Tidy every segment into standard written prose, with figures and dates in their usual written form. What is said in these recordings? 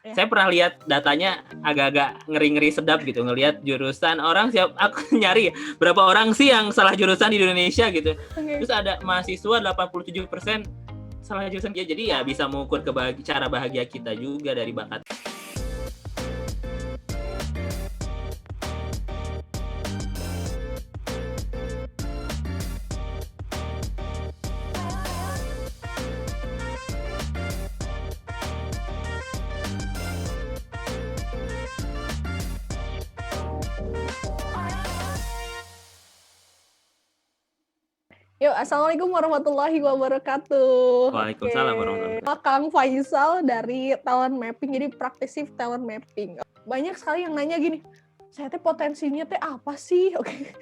Saya pernah lihat datanya agak-agak ngeri-ngeri sedap gitu, ngelihat jurusan orang aku nyari berapa orang sih yang salah jurusan di Indonesia gitu. Terus ada mahasiswa 87% salah jurusan dia. Jadi ya bisa mengukur cara bahagia kita juga dari bakat. Yuk, assalamualaikum warahmatullahi wabarakatuh. Waalaikumsalam warahmatullahi wabarakatuh. Kang Faisal dari talent mapping, jadi praktisi talent mapping. Banyak sekali yang nanya gini, saya tuh potensinya teh apa sih? Oke.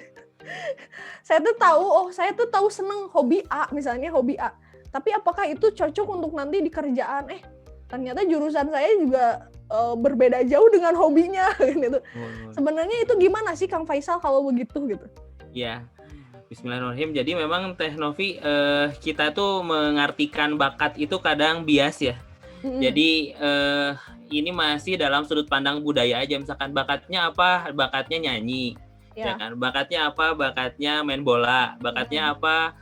Saya tuh tahu seneng hobi A, misalnya hobi A. Tapi apakah itu cocok untuk nanti di kerjaan? Ternyata jurusan saya juga berbeda jauh dengan hobinya gitu. Sebenarnya itu gimana sih Kang Faisal kalau begitu gitu? Ya. Bismillahirrahmanirrahim. Jadi memang Teh Novi, kita tuh mengartikan bakat itu kadang bias ya. Jadi ini masih dalam sudut pandang budaya aja. Misalkan bakatnya apa? Bakatnya nyanyi. Ya kan? Bakatnya apa? Bakatnya main bola. Bakatnya apa?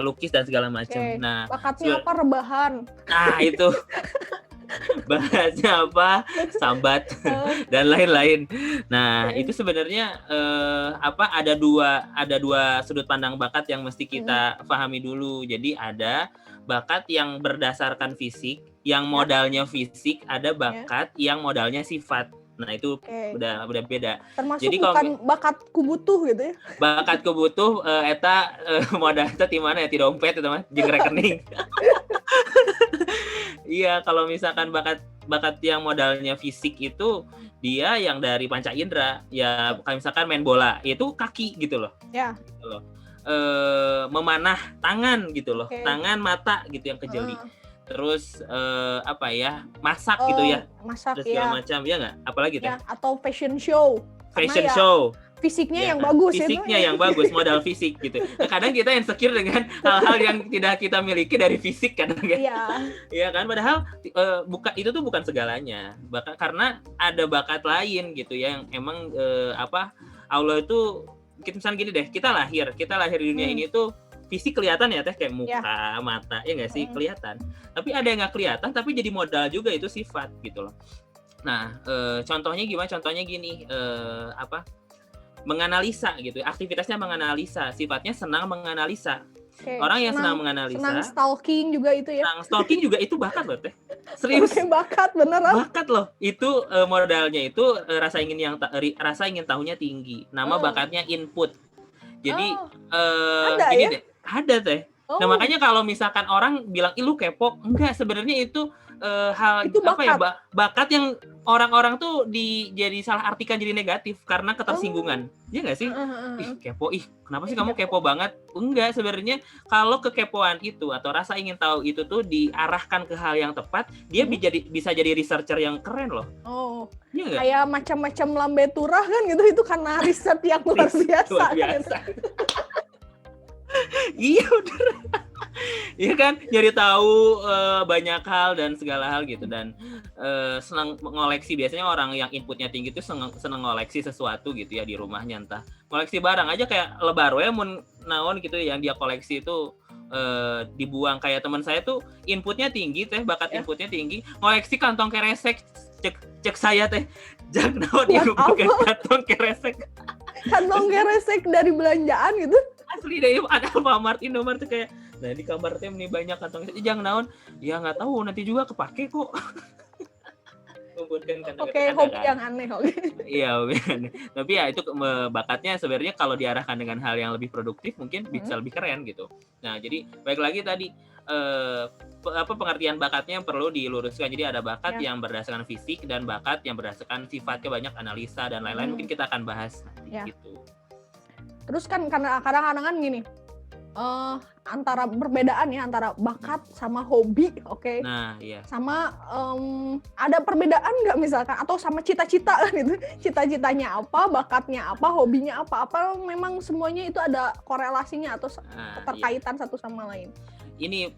Lukis dan segala macam. Nah, bakatnya apa? Rebahan. Nah, itu. Bahasnya apa, sambat dan lain-lain. Nah, itu sebenarnya ada dua sudut pandang bakat yang mesti kita pahami dulu. Jadi ada bakat yang berdasarkan fisik, yang modalnya fisik, ada bakat yang modalnya sifat. Nah, itu udah beda. Termasuk jadi bukan bakat kubutuh gitu ya. Bakat kubutuh modal eta di mana ya, di dompet itu mah jeung rekening. Iya, kalau misalkan bakat yang modalnya fisik itu dia yang dari panca indera, ya kayak misalkan main bola, itu kaki gitu loh. Ya. Gitu loh. Memanah tangan gitu loh. Tangan, mata gitu yang kejeli. Terus masak gitu ya. Masak, terus segala macam, ya nggak? Apalagi ya, atau fashion show. Fashion show. Fisiknya yang bagus fisiknya yang bagus, modal fisik gitu. Nah, kadang kita insecure dengan hal-hal yang tidak kita miliki dari fisik kadang kan. Iya kan, padahal itu tuh bukan segalanya. Karena ada bakat lain gitu ya, yang emang Allah itu misalnya gini deh, kita lahir di dunia ini tuh fisik kelihatan ya Teh, kayak muka, mata, ya nggak sih, kelihatan. Tapi ada yang nggak kelihatan tapi jadi modal juga, itu sifat gitu loh. Nah, contohnya gimana? Contohnya gini, menganalisa gitu, aktivitasnya menganalisa, sifatnya senang menganalisa. Orang yang senang menganalisa, senang stalking juga itu ya. Senang stalking juga itu bakat loh Teh. Serius. Bakat beneran. Bakat loh. Itu modalnya itu rasa ingin tahunya tinggi. Nama bakatnya input. Jadi gini deh, ada Teh. Nah, makanya kalau misalkan orang bilang lu kepo, enggak, sebenarnya itu hal itu bakat yang orang-orang tuh jadi salah artikan jadi negatif karena ketersinggungan. Iya nggak sih? Kepo, kenapa sih kamu kepo banget? Enggak, sebenarnya kalau kekepoan itu atau rasa ingin tahu itu tuh diarahkan ke hal yang tepat, dia bisa jadi researcher yang keren loh. Ya, kayak macam-macam lambe turah kan gitu, itu karena riset yang luar biasa. Iya udah. Iya kan, nyari tahu banyak hal dan segala hal gitu, dan senang mengoleksi. Biasanya orang yang inputnya tinggi itu senang ngoleksi sesuatu gitu ya di rumahnya, entah koleksi barang aja kayak lebar we mun naon gitu yang dia koleksi itu dibuang. Kayak teman saya tuh inputnya tinggi Teh, bakat inputnya tinggi, ngoleksi kantong keresek. Cek saya Teh, jak naon ieu pakai kantong keresek. Kantong keresek dari belanjaan gitu. Asli deh, ada Alfamart, Indomart tuh kayak, nah di kamar teh ini banyak kantong keresek, jangan naon, ya nggak tahu nanti juga kepake kok. Hobi yang aneh. Iya, hobi aneh. Tapi ya itu bakatnya sebenarnya kalau diarahkan dengan hal yang lebih produktif mungkin bisa lebih keren gitu. Nah, jadi baik lagi tadi pengertian bakatnya yang perlu diluruskan. Jadi ada bakat yang berdasarkan fisik dan bakat yang berdasarkan sifatnya, banyak analisa dan lain-lain. Mungkin kita akan bahas nanti gitu. Terus kan kadang-kadang kan gini, antara perbedaan ya antara bakat sama hobi, oke? Nah, iya. Sama ada perbedaan nggak misalkan, atau sama cita-cita kan gitu? Cita-citanya apa, bakatnya apa, hobinya apa? Apa memang semuanya itu ada korelasinya atau keterkaitan satu sama lain? Ini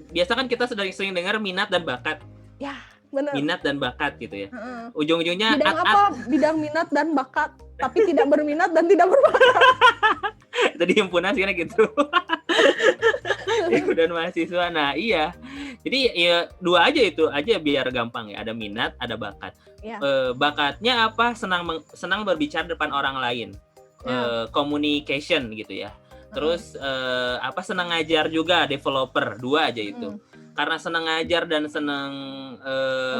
biasa kan kita sering dengar minat dan bakat. Ya, benar. Minat dan bakat gitu ya. Ujung-ujungnya bidang apa? Bidang minat dan bakat, tapi tidak berminat dan tidak berbakat. Tadi himpunan sih gitu. Dan mahasiswa. Nah, iya. Jadi ya dua aja itu aja biar gampang ya. Ada minat, ada bakat. Ya. Bakatnya apa? Senang berbicara depan orang lain. Communication gitu ya. Terus senang ngajar juga, developer. Dua aja itu. Karena senang ngajar dan senang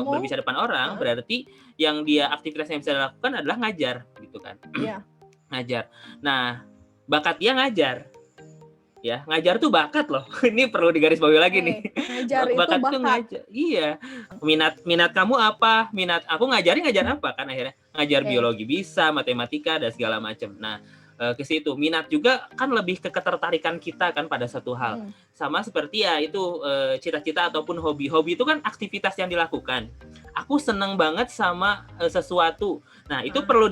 berbicara depan orang, berarti yang dia aktivitas yang bisa dilakukan adalah ngajar gitu kan. Ngajar. Nah, bakat dia ngajar. Ya, ngajar tuh bakat loh. Ini perlu digarisbawahi lagi nih. Ngajar bakat itu ngajar. Iya. Minat kamu apa? Minat aku ngajar apa kan akhirnya? Ngajar biologi bisa, matematika dan segala macam. Nah, ke situ minat juga kan lebih ke ketertarikan kita kan pada satu hal. Sama seperti ya itu cita-cita ataupun hobi itu kan aktivitas yang dilakukan. Aku seneng banget sama sesuatu. Nah, itu perlu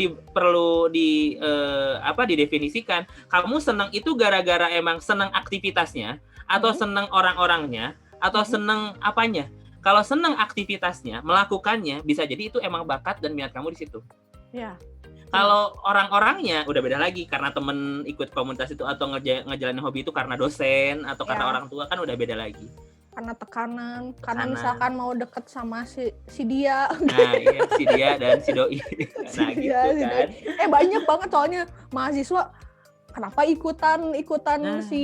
didefinisikan. Kamu seneng itu gara-gara emang seneng aktivitasnya atau seneng orang-orangnya atau seneng apanya? Kalau seneng aktivitasnya, melakukannya, bisa jadi itu emang bakat dan minat kamu di situ. Ya. Kalau orang-orangnya udah beda lagi, karena temen ikut komunitas itu atau ngejalanin hobi itu karena dosen atau karena orang tua kan udah beda lagi. Karena tekanan, karena misalkan mau deket sama si dia. Nah, iya, si dia dan si doi. Nah, gitu kan. Banyak banget soalnya mahasiswa kenapa ikutan si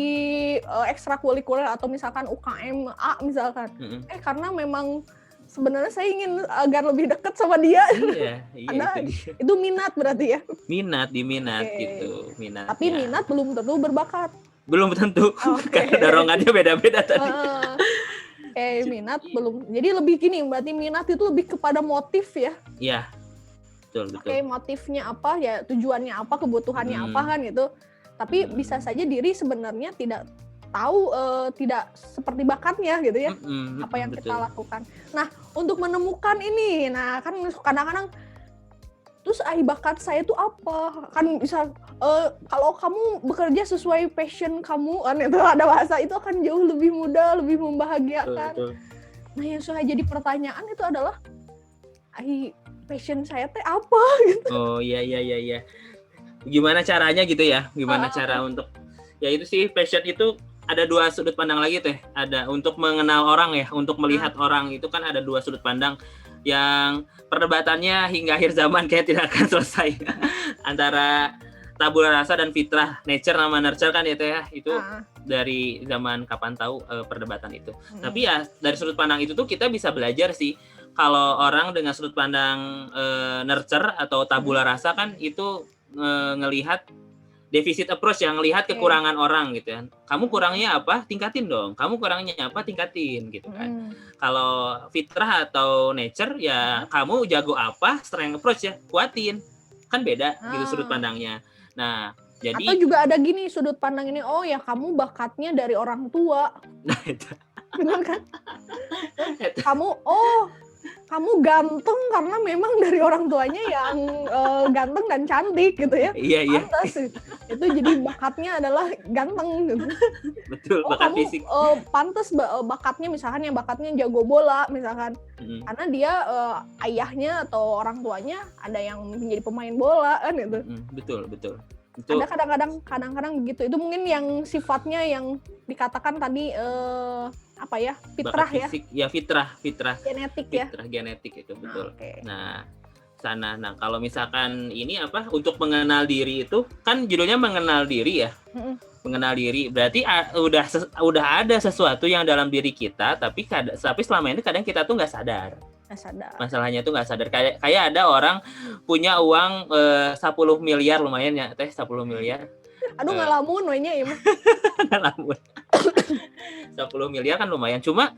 ekstrakurikuler atau misalkan UKM A misalkan. Karena memang sebenarnya saya ingin agar lebih dekat sama dia. Iya, itu minat berarti ya. Minat gitu, minat. Tapi minat belum tentu berbakat. Belum tentu, karena dorongannya beda-beda tadi. Minat belum. Jadi lebih gini, berarti minat itu lebih kepada motif ya. Iya. Betul. Motifnya apa ya, tujuannya apa, kebutuhannya apa kan gitu. Tapi bisa saja diri sebenarnya tidak tahu, tidak seperti bakatnya gitu ya, apa yang kita lakukan. Nah, untuk menemukan ini, nah kan kadang-kadang terus bakat saya itu apa? Kan bisa kalau kamu bekerja sesuai passion kamu kan, itu ada bahasa itu akan jauh lebih mudah, lebih membahagiakan. Betul. Nah, yang sudah jadi pertanyaan itu adalah passion saya teh apa gitu. Oh, iya. Gimana caranya gitu ya? Gimana cara untuk ya itu sih, passion itu ada dua sudut pandang lagi teh. Ada untuk mengenal orang ya, untuk melihat orang itu kan ada dua sudut pandang yang perdebatannya hingga akhir zaman kayak tidak akan selesai. Antara tabula rasa dan fitrah, nature sama nurture kan ya teh ya. Itu dari zaman kapan tahu perdebatan itu. Tapi ya dari sudut pandang itu tuh kita bisa belajar sih. Kalau orang dengan sudut pandang nurture atau tabula rasa kan itu ngelihat deficit approach, yang ngelihat kekurangan orang gitu kan. Kamu kurangnya apa? Tingkatin dong. Kamu kurangnya apa? Tingkatin gitu kan. Kalau fitrah atau nature ya kamu jago apa? Strength approach ya, kuatin. Kan beda gitu sudut pandangnya. Nah, jadi atau juga ada gini sudut pandang ini, oh ya kamu bakatnya dari orang tua. Nah, itu. Benar kan? Kamu ganteng karena memang dari orang tuanya yang ganteng dan cantik gitu ya. Iya. Pantas. Itu jadi bakatnya adalah ganteng gitu. Betul, bakat fisik. Pantas bakatnya misalkan yang bakatnya jago bola misalkan. Karena dia ayahnya atau orang tuanya ada yang menjadi pemain bola kan gitu. Betul. Ada kadang-kadang begitu. Itu mungkin yang sifatnya yang dikatakan tadi fitrah ya. Ya fitrah. Genetik ya. Fitrah genetik itu betul. Nah, kalau misalkan ini untuk mengenal diri itu kan judulnya mengenal diri ya. Mengenal diri berarti udah ada sesuatu yang dalam diri kita, tapi selama ini kadang kita tuh nggak sadar. Masalahnya tuh nggak sadar. Kayak ada orang punya uang 10 miliar, lumayan ya teh, 10 miliar. Aduh ngalamun wanya ya mah. Ngalamun. 10 miliar kan lumayan. Cuma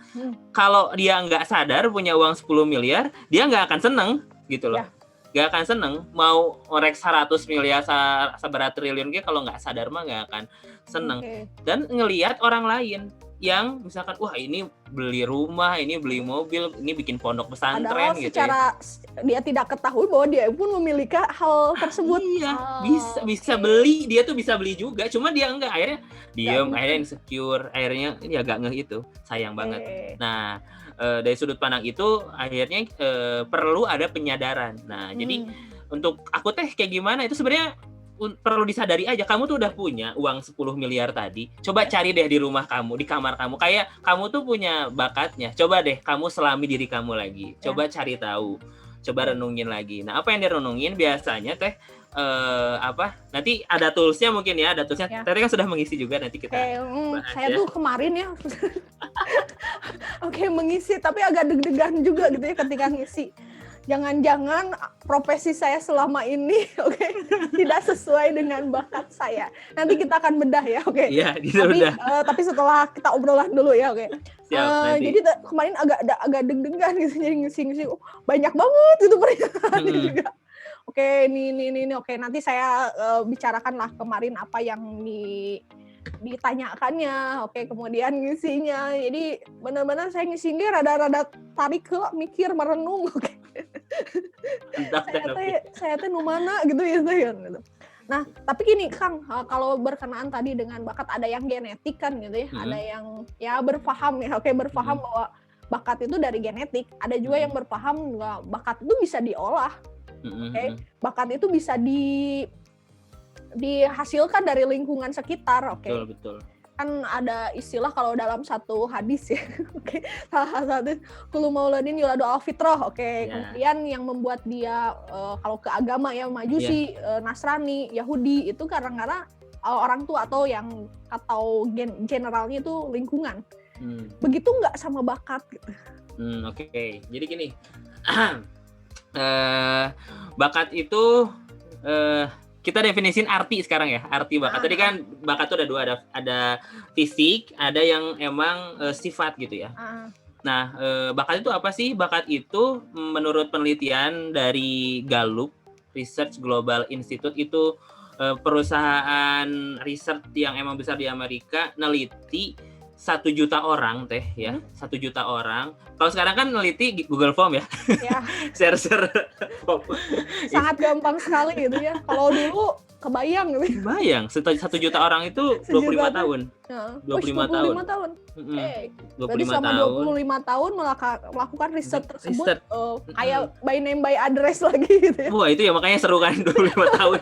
kalau dia nggak sadar punya uang 10 miliar, dia nggak akan seneng gitu loh. Nggak akan seneng. Mau ngorek 100 miliar, 100 triliun kalau nggak sadar mah nggak akan seneng. Dan ngelihat orang lain. yang misalkan wah ini beli rumah, ini beli mobil, ini bikin pondok pesantren padahal gitu secara dia tidak ketahui bahwa dia pun memiliki hal tersebut. Iya, bisa beli, dia tuh bisa beli juga, cuma dia enggak, akhirnya diem, Nggak akhirnya insecure, akhirnya ini agak ngeh itu, sayang banget. Nah, dari sudut pandang itu akhirnya perlu ada penyadaran. Nah, jadi untuk aku teh kayak gimana itu sebenarnya perlu disadari aja, kamu tuh udah punya uang 10 miliar tadi, coba cari deh di rumah kamu, di kamar kamu, kayak kamu tuh punya bakatnya, coba deh kamu selami diri kamu lagi, coba cari tahu, coba renungin lagi. Nah, apa yang direnungin biasanya teh nanti ada toolsnya mungkin ya, ada toolsnya. Tadi kan sudah mengisi juga, nanti kita bahas saya tuh kemarin ya mengisi, tapi agak deg-degan juga gitu ya ketika ngisi. Jangan-jangan profesi saya selama ini tidak sesuai dengan bakat saya. Nanti kita akan bedah ya, Iya, bedah. Tapi setelah kita obrolan dulu ya, jadi kemarin agak deg-degan gitu, jadi ngisi-ngisi banyak banget gitu pernyataan juga. Ini nanti saya bicarakan lah kemarin apa yang ditanyakannya, kemudian ngisinya. Jadi benar-benar saya ngisinya rada-rada tarik ke mikir, merenung. Saya teh nu mana gitu ya. Nah, tapi gini Kang, kalau berkenaan tadi dengan bakat, ada yang genetik kan gitu ya, ada yang ya berpaham ya, berpaham bahwa bakat itu dari genetik, ada juga yang berpaham bahwa bakat itu bisa diolah, bakat itu bisa dihasilkan dari lingkungan sekitar, Betul. Kan ada istilah kalau dalam satu hadis ya, salah satu kullu mauludin yuladu al fitrah, kemudian yang membuat dia kalau ke agama ya Majusi, Nasrani, Yahudi itu karena orang tua atau generalnya itu lingkungan. Begitu nggak sama bakat gitu? Jadi gini, bakat itu kita definisin arti sekarang ya, arti bakat. Tadi kan bakat itu ada dua, ada fisik, ada yang emang sifat gitu ya. Nah, bakat itu apa sih? Bakat itu menurut penelitian dari Gallup Research Global Institute, itu perusahaan riset yang emang besar di Amerika, neliti 1 juta orang teh ya, 1 juta orang. Kalau sekarang kan neliti Google Form ya. Share form. Sangat gampang sekali gitu ya. Kalau dulu kebayang gitu. Kebayang, 1 juta orang itu 25 tahun. 25 tahun. 25 tahun. 25 tahun melakukan riset tersebut, kayak by name by address lagi gitu ya. Wah, itu ya makanya seru kan, 25 tahun.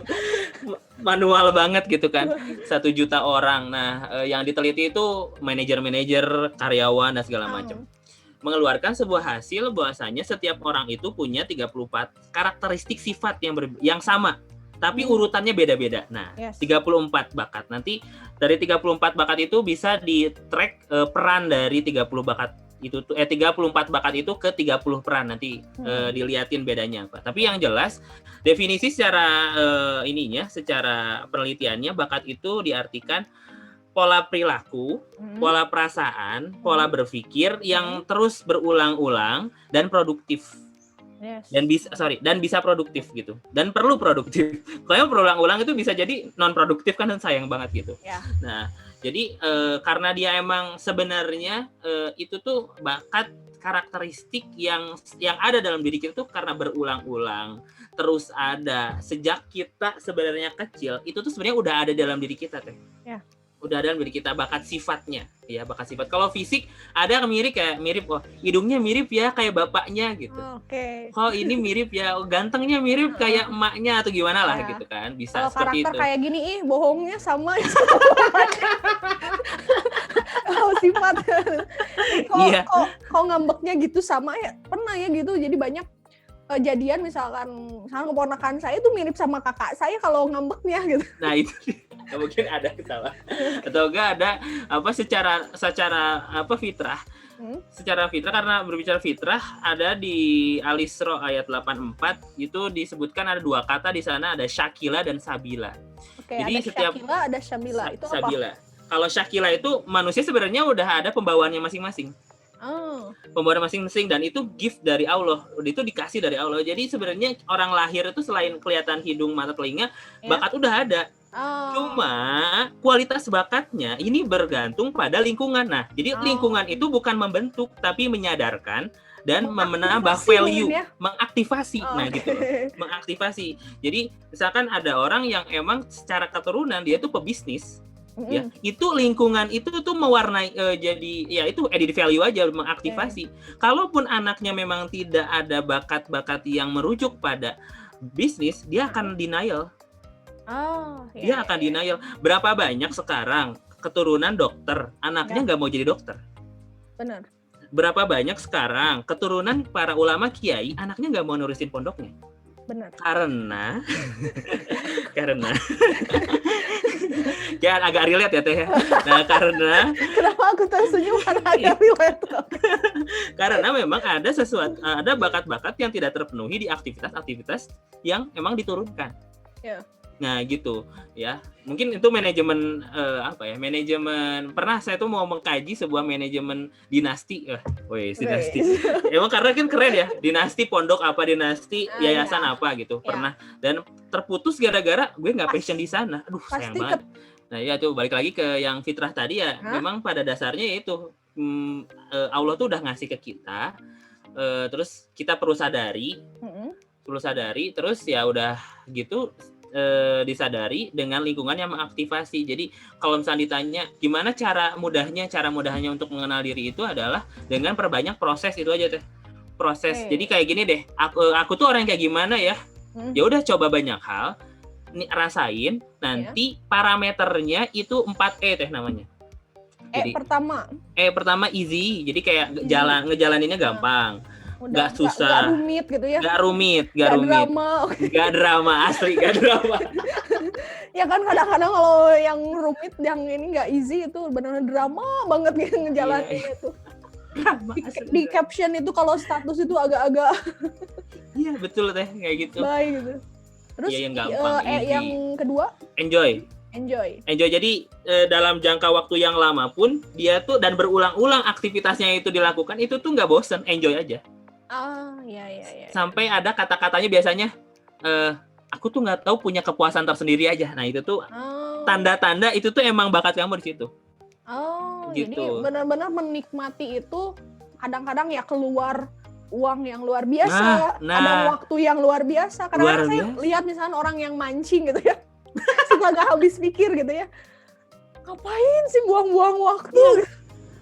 Manual banget gitu kan, 1 juta orang. Nah, yang diteliti itu manajer-manajer, karyawan dan segala macam. Mengeluarkan sebuah hasil bahwasanya setiap orang itu punya 34 karakteristik sifat yang sama, tapi urutannya beda-beda. Nah, 34 bakat. Nanti dari 34 bakat itu bisa di-track peran dari 30 bakat itu 34 bakat itu ke 30 peran, nanti diliatin bedanya apa. Tapi yang jelas definisi secara secara penelitiannya, bakat itu diartikan pola perilaku, pola perasaan, pola berpikir yang terus berulang-ulang dan produktif. Dan bisa produktif gitu, dan perlu produktif. Kalau berulang-ulang itu bisa jadi non produktif kan, sayang banget gitu. Nah, jadi karena dia emang sebenarnya itu tuh bakat, karakteristik yang ada dalam diri kita tuh karena berulang-ulang terus ada sejak kita sebenarnya kecil, itu tuh sebenarnya udah ada dalam diri kita teh. Udah ada dalam diri kita bakat sifatnya ya, bakat sifat. Kalau fisik ada mirip, hidungnya mirip ya kayak bapaknya gitu. Kalau ini mirip ya, gantengnya mirip kayak emaknya atau gimana lah gitu kan, bisa kalau seperti itu. Kalau karakter kayak gini bohongnya sama kalau sifat kok ngambeknya gitu sama ya, pernah ya gitu. Jadi banyak kejadian, misalkan keponakan saya itu mirip sama kakak saya kalau ngambeknya gitu. Nah itu mungkin ada kesalahan atau enggak ada secara fitrah. Secara fitrah, karena berbicara fitrah ada di Al-Isra ayat 84 itu disebutkan ada 2 kata di sana, ada Syakila dan Sabila. Jadi ada setiap Syakila, ada Sabila. Itu Sabila. Kalau Syakila itu manusia sebenarnya udah ada pembawaannya masing-masing. Pembawaan masing-masing, dan itu gift dari Allah, itu dikasih dari Allah. Jadi sebenarnya orang lahir itu selain kelihatan hidung, mata, telinga, bakat udah ada. Cuma kualitas bakatnya ini bergantung pada lingkungan. Nah, jadi lingkungan itu bukan membentuk tapi menyadarkan dan menambah value, mengaktifasi. Nah, gitu loh. Mengaktifasi. Jadi misalkan ada orang yang emang secara keturunan dia tuh pebisnis. Ya, itu lingkungan itu tuh mewarnai jadi ya itu added value aja, mengaktifasi. Kalaupun anaknya memang tidak ada bakat-bakat yang merujuk pada bisnis, dia akan denial. Dia akan denial. Berapa banyak sekarang keturunan dokter, anaknya nggak mau jadi dokter. Benar. Berapa banyak sekarang keturunan para ulama kiai, anaknya nggak mau nurusin pondoknya. Benar. Karena ya agak relate ya Teh. Nah, karena kenapa aku tersenyum karena agak relate. Karena memang ada bakat-bakat yang tidak terpenuhi di aktivitas-aktivitas yang emang diturunkan. Nah, gitu ya. Mungkin itu manajemen manajemen, pernah saya tuh mau mengkaji sebuah manajemen dinasti. Dinasti. Emang karena kan keren ya, dinasti pondok apa, dinasti yayasan apa gitu. Pernah, dan terputus gara-gara gue nggak passion di sana. Aduh, sayang banget. Nah, ya tuh balik lagi ke yang fitrah tadi ya. Memang pada dasarnya itu Allah tuh udah ngasih ke kita, terus kita perlu sadari, terus ya udah gitu disadari dengan lingkungan yang mengaktifasi. Jadi kalau misalnya ditanya gimana cara mudahnya untuk mengenal diri, itu adalah dengan perbanyak proses itu aja Teh. Proses. Jadi kayak gini deh, aku tuh orang kayak gimana ya? Ya udah coba banyak hal, rasain, nanti parameternya itu 4E Teh namanya. Jadi, pertama easy, jadi kayak ngejalaninnya gampang. Nggak susah, nggak rumit gitu ya, nggak rumit, nggak drama, asli nggak drama. Ya kan kadang-kadang kalau yang rumit, yang ini nggak easy, itu benar-benar drama banget gitu ngejalaninnya itu. Di caption itu kalau status itu agak-agak iya betul Teh, kayak gitu. Baik gitu. Terus yang gampang, yang kedua enjoy. Jadi dalam jangka waktu yang lama pun dia tuh, dan berulang-ulang aktivitasnya itu dilakukan, itu tuh nggak bosen, enjoy aja. Iya. Sampai ada kata-katanya biasanya, aku tuh nggak tahu, punya kepuasan tersendiri aja. Nah itu tuh tanda-tanda itu tuh emang bakat kamu di situ. Gitu. Jadi benar-benar menikmati itu, kadang-kadang ya keluar uang yang luar biasa, ada waktu yang luar biasa. Kadang-kadang saya lihat misalnya orang yang mancing gitu ya, suka gak habis pikir gitu ya, ngapain sih buang-buang waktu?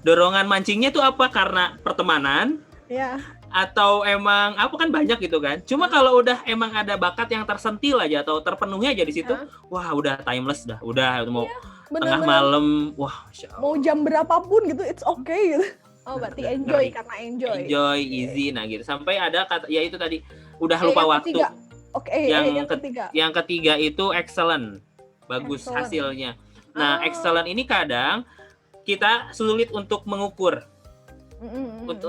Dorongan mancingnya tuh apa? Karena pertemanan? Ya. Atau emang apa, kan banyak gitu kan. Cuma kalau udah emang ada bakat yang tersentil aja atau terpenuhi aja di situ, wah udah timeless dah. Udah mau tengah malam, wah Masya Allah. Mau jam berapapun gitu, it's okay gitu. Berarti enjoy, karena enjoy. Enjoy, easy, nah gitu. Sampai ada kata, ya itu tadi, udah lupa waktu. Yang ketiga itu excellent. Bagus hasilnya. Nah, excellent ini kadang kita sulit untuk mengukur.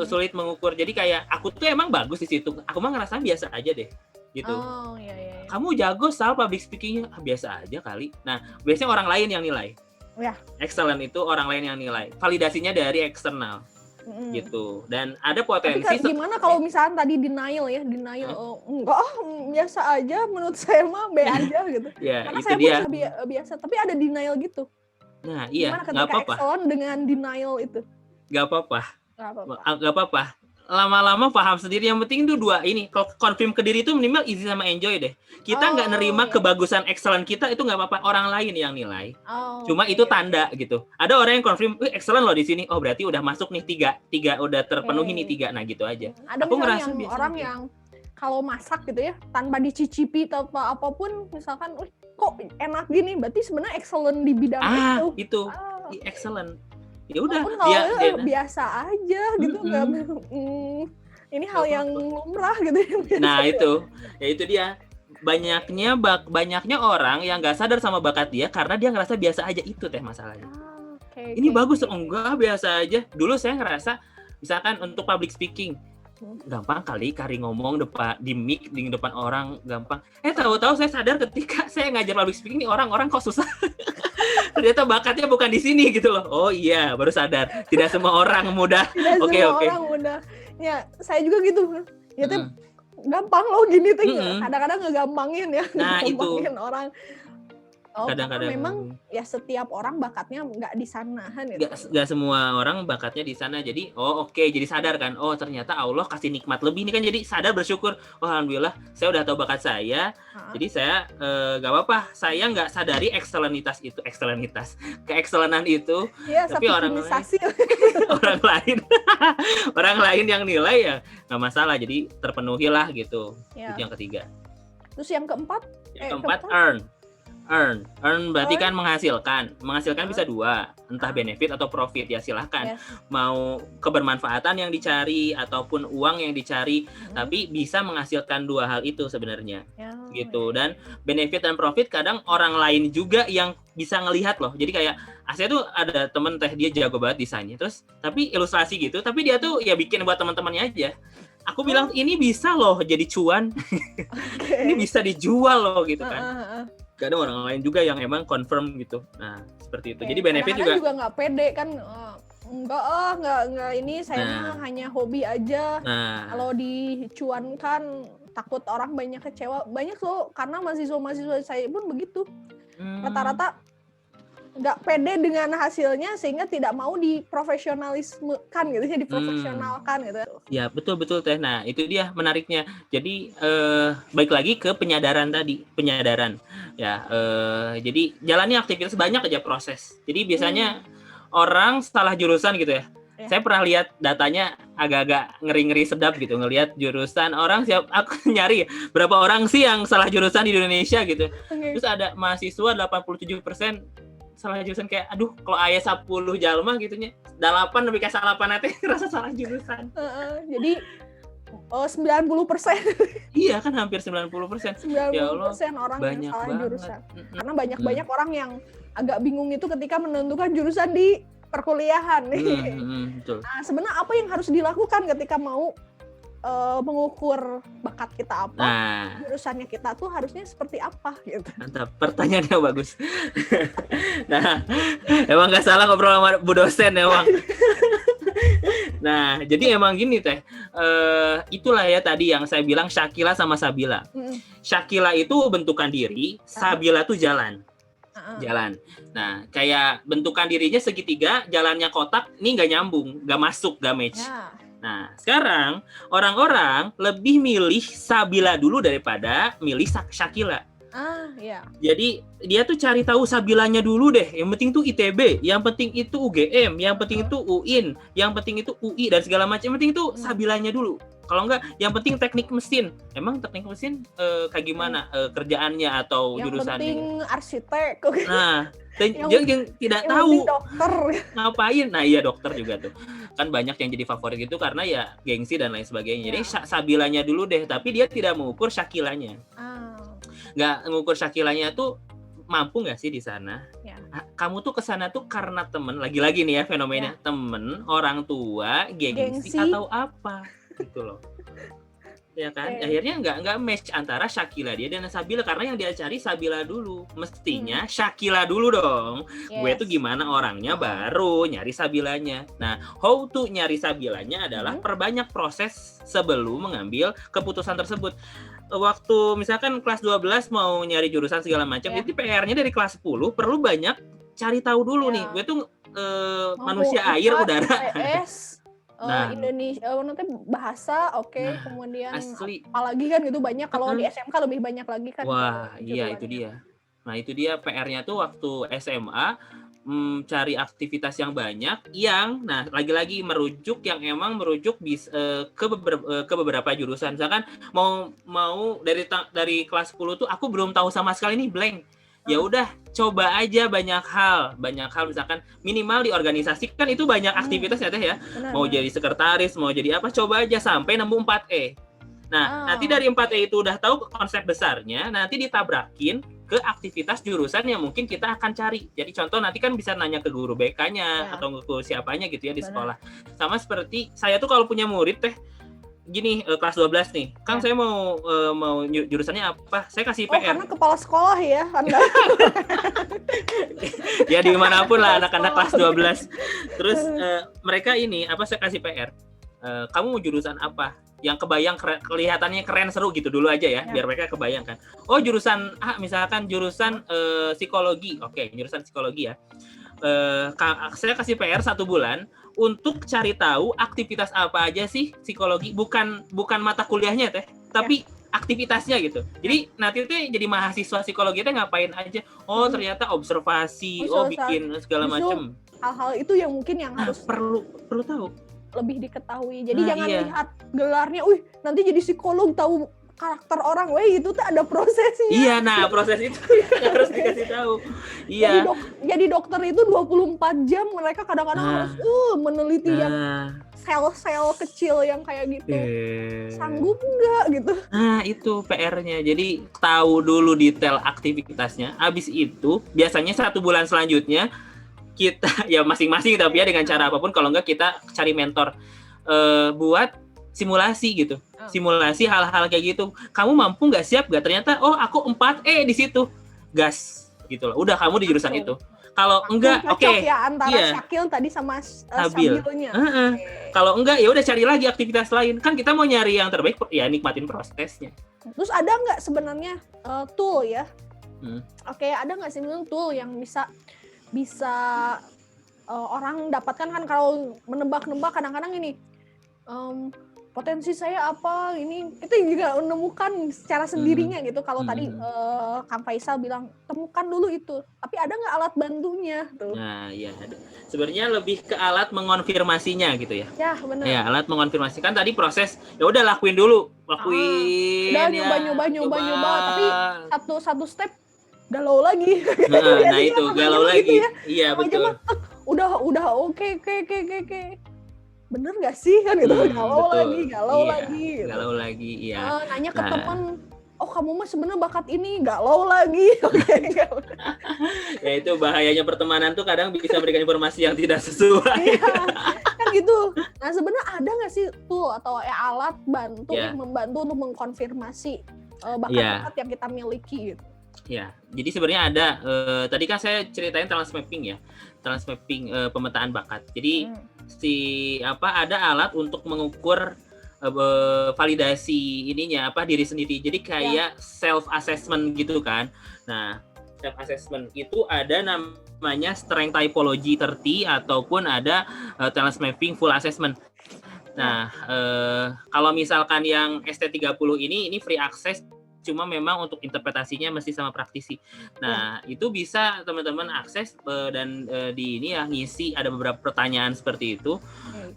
Sulit mengukur. Jadi kayak aku tuh emang bagus di situ, aku mah ngerasa biasa aja deh gitu. Iya. Kamu jago soal public speakingnya, biasa aja kali. Nah, biasanya orang lain yang nilai. Excellent itu orang lain yang nilai. Validasinya dari eksternal. Gitu. Dan ada potensi. Tapi gimana kalau misalnya tadi denial, enggak, biasa aja, menurut saya mah B aja gitu. Karena itu saya dia. Biasa, tapi ada denial gitu. Nah, iya, nggak apa-apa. Excellent dengan denial itu. Nggak apa-apa. Lama-lama paham sendiri. Yang penting itu dua ini. Kalau confirm ke diri itu minimal easy sama enjoy deh. Kita nggak nerima kebagusan excellent kita, itu nggak apa-apa. Orang lain yang nilai. Cuma itu tanda gitu. Ada orang yang confirm, excellent loh di sini. Oh berarti udah masuk nih tiga udah terpenuhi nih 3. Nah gitu aja. Ada aku ngerasa orang yang kalau masak gitu ya, tanpa dicicipi atau apapun, misalkan, kok enak gini, berarti sebenarnya excellent di bidang itu. Excellent. Ya udah, dia biasa aja gitu, nggak ini hal yang lumrah gitu. Nah itu dia, banyaknya orang yang nggak sadar sama bakat dia karena dia ngerasa biasa aja. Itu Teh masalahnya. Ini bagus, enggak biasa aja. Dulu saya ngerasa misalkan untuk public speaking gampang kali ngomong di mic di depan orang gampang. Tahu-tahu saya sadar ketika saya ngajar public speaking, nih orang-orang kok susah. ternyata bakatnya bukan di sini gitu loh. Oh iya, baru sadar. Tidak semua orang mudah. Oke. Orang mudah. Ya, saya juga gitu. Ya tuh gampang loh gini tuh. Kadang-kadang ngegampangin ya. Nah, ngegampangin orang. Kadang-kadang memang ya setiap orang bakatnya nggak di sana kan gitu. Nggak semua orang bakatnya di sana. Jadi jadi sadar kan. Oh ternyata Allah kasih nikmat lebih nih kan. Jadi sadar, bersyukur. Oh alhamdulillah saya udah tahu bakat saya. Jadi saya nggak apa-apa. Saya nggak sadari keekselenan itu. Ya, tapi orang lain yang nilai ya nggak masalah. Jadi terpenuhilah gitu. Ya. Itu yang ketiga. Terus yang keempat? Earn berarti kan menghasilkan bisa dua, entah benefit atau profit, ya silahkan. Mau kebermanfaatan yang dicari ataupun uang yang dicari, tapi bisa menghasilkan dua hal itu sebenarnya, gitu. Dan benefit dan profit kadang orang lain juga yang bisa ngelihat loh. Jadi kayak saya tuh ada temen dia jago banget desainnya, terus tapi ilustrasi gitu, tapi dia tuh ya bikin buat teman-temannya aja. Aku bilang ini bisa loh jadi cuan, ini bisa dijual loh gitu kan. Kadang orang lain juga yang emang confirm gitu. Nah, seperti itu. Jadi benefit juga nggak pede kan. Enggak ini saya hanya hobi aja. Kalau dicuankan takut orang banyak kecewa. Banyak loh, karena mahasiswa saya pun begitu. Rata-rata nggak pede dengan hasilnya sehingga tidak mau diprofesionalismekan gitu ya, diprofesionalkan gitu. Ya, betul Teh. Nah, itu dia menariknya. Jadi balik lagi ke penyadaran tadi, Ya, jadi jalani aktivitas banyak aja proses. Jadi biasanya orang salah jurusan gitu ya. Saya pernah lihat datanya agak-agak ngeri-ngeri sedap gitu, ngelihat jurusan orang aku nyari berapa orang sih yang salah jurusan di Indonesia gitu. Terus ada mahasiswa 87% salah jurusan, kayak aduh kalau ayah 10 jalma gitunya 8 lebih kayak salah nanti rasa salah jurusan. Jadi 90%. Iya kan, hampir 90%. 90% ya Allah, orang yang salah jurusan. Karena banyak orang yang agak bingung itu ketika menentukan jurusan di perkuliahan. Betul. Nah, sebenarnya apa yang harus dilakukan ketika mau mengukur bakat kita apa, jurusannya kita tuh harusnya seperti apa gitu. Mantap, pertanyaannya bagus. Nah, emang nggak salah ngobrol sama Bu dosen emang. Nah, jadi emang gini Teh, itulah ya tadi yang saya bilang Syakila sama Sabila. Syakila itu bentukan diri, Sabila tuh jalan. Nah, kayak bentukan dirinya segitiga, jalannya kotak, ini nggak nyambung, nggak masuk, nggak match. Nah, sekarang orang-orang lebih milih Sabila dulu daripada milih Syakila. Jadi dia tuh cari tahu Sabilanya dulu deh. Yang penting tuh ITB, yang penting itu UGM, yang penting itu UIN, yang penting itu UI dan segala macam. Yang penting itu Sabilanya dulu. Kalau enggak, yang penting teknik mesin. Emang teknik mesin kayak gimana kerjaannya atau yang jurusannya? Yang penting arsitek. Nah, yang tidak tahu dokter ngapain. Nah iya, dokter juga tuh kan banyak yang jadi favorit gitu karena ya gengsi dan lain sebagainya. Jadi Sabilanya dulu deh, tapi dia tidak mengukur Syakilanya. Nggak mengukur Syakilanya tuh mampu nggak sih di sana. Kamu tuh kesana tuh karena temen, lagi-lagi nih ya fenomena temen, orang tua, gengsi atau apa gitu loh. Ya kan, akhirnya nggak match antara Syakila dia dan Sabila, karena yang dia cari Sabila dulu. Mestinya Syakila dulu dong. Gue tuh gimana orangnya baru nyari Sabilanya. Nah, how to nyari Sabilanya adalah perbanyak proses sebelum mengambil keputusan tersebut. Waktu misalkan kelas 12 mau nyari jurusan segala macam, itu PR-nya dari kelas 10 perlu banyak cari tahu dulu nih. Gue tuh manusia air, udara. Indonesia, nanti bahasa, kemudian apalagi kan gitu banyak. Kalau di SMK lebih banyak lagi kan. Wah, iya itu dia. Nah itu dia PR-nya tuh waktu SMA, cari aktivitas yang banyak, yang lagi-lagi merujuk yang emang merujuk ke beberapa jurusan. Misalkan mau dari kelas 10 tuh aku belum tahu sama sekali nih, blank. Ya udah, coba aja banyak hal misalkan minimal di organisasi kan itu banyak aktivitas ya Teh ya. Mau jadi sekretaris, mau jadi apa, coba aja sampai nemu 4E. Nah, nanti dari 4E itu udah tahu konsep besarnya, nanti ditabrakin ke aktivitas jurusan yang mungkin kita akan cari. Jadi contoh nanti kan bisa nanya ke guru BK-nya atau ke siapanya gitu ya di sekolah. Sama seperti saya tuh kalau punya murid Teh, gini, kelas 12 nih. Kan saya mau jurusannya apa? Saya kasih PR. Karena kepala sekolah ya Anda. Ya dimanapun lah anak-anak kelas 12. Terus mereka ini saya kasih PR. Kamu mau jurusan apa? Yang kebayang kelihatannya keren, seru gitu dulu aja ya, biar mereka kebayang kan. Oh, jurusan A, misalkan jurusan psikologi. Oke, jurusan psikologi ya. Saya kasih PR 1 bulan untuk cari tahu aktivitas apa aja sih psikologi, bukan mata kuliahnya teh, tapi aktivitasnya gitu. Jadi nanti teh jadi mahasiswa psikologi teh ngapain aja? Oh, ternyata observasi, bikin segala macam. Hal-hal itu yang mungkin yang harus perlu tahu, lebih diketahui. Jadi jangan lihat gelarnya, nanti jadi psikolog tahu karakter orang, itu tuh ada prosesnya. Iya, nah proses itu harus dikasih tahu. Iya. Jadi dokter itu 24 jam mereka kadang-kadang harus meneliti yang sel-sel kecil yang kayak gitu. Sanggup nggak gitu? Nah, itu PR-nya. Jadi tahu dulu detail aktivitasnya. Habis itu biasanya 1 bulan selanjutnya kita ya masing-masing tapi ya dengan cara apapun, kalau enggak kita cari mentor buat simulasi gitu. Simulasi hal-hal kayak gitu. Kamu mampu nggak, siap nggak? Ternyata aku 4E di situ. Gas gitu loh. Udah, kamu di jurusan itu. Kalau enggak, ya antara Syakil tadi sama Sabilnya. Kalau enggak ya udah cari lagi aktivitas lain. Kan kita mau nyari yang terbaik, ya nikmatin prosesnya. Terus ada nggak sebenarnya tool ya? Ada nggak sih tool yang bisa orang dapatkan, kan kalau menebak-nebak kadang-kadang ini potensi saya apa, ini kita juga menemukan secara sendirinya gitu. Kalau tadi Kang Faisal bilang temukan dulu itu, tapi ada nggak alat bantunya tuh? Nah, ya sebenarnya lebih ke alat mengonfirmasinya gitu ya. Ya, benar. Ya, alat mengonfirmasi. Kan tadi proses ya udah lakuin dulu, udah nyoba, tapi satu step galau lagi. Nah itu galau lagi. Gitu ya? Iya, betul. Udah oke. Bener nggak sih kan gitu, galau lagi. Iya. Nanya ke teman, kamu mah sebenarnya bakat ini, galau lagi. Ya itu bahayanya pertemanan tuh, kadang bisa memberikan informasi yang tidak sesuai. Kan gitu. Nah sebenarnya ada nggak sih tool atau alat bantu yang membantu untuk mengkonfirmasi bakat-bakat yang kita miliki gitu? Ya, jadi sebenarnya ada. Tadi kan saya ceritain talent mapping ya, talent mapping pemetaan bakat. Jadi ada alat untuk mengukur validasi diri sendiri. Jadi kayak self assessment gitu kan. Nah, self assessment itu ada namanya strength typology 30 ataupun ada talent mapping full assessment. Nah, kalau misalkan yang ST30 ini free access, cuma memang untuk interpretasinya mesti sama praktisi. Nah, itu bisa teman-teman akses dan ngisi, ada beberapa pertanyaan seperti itu.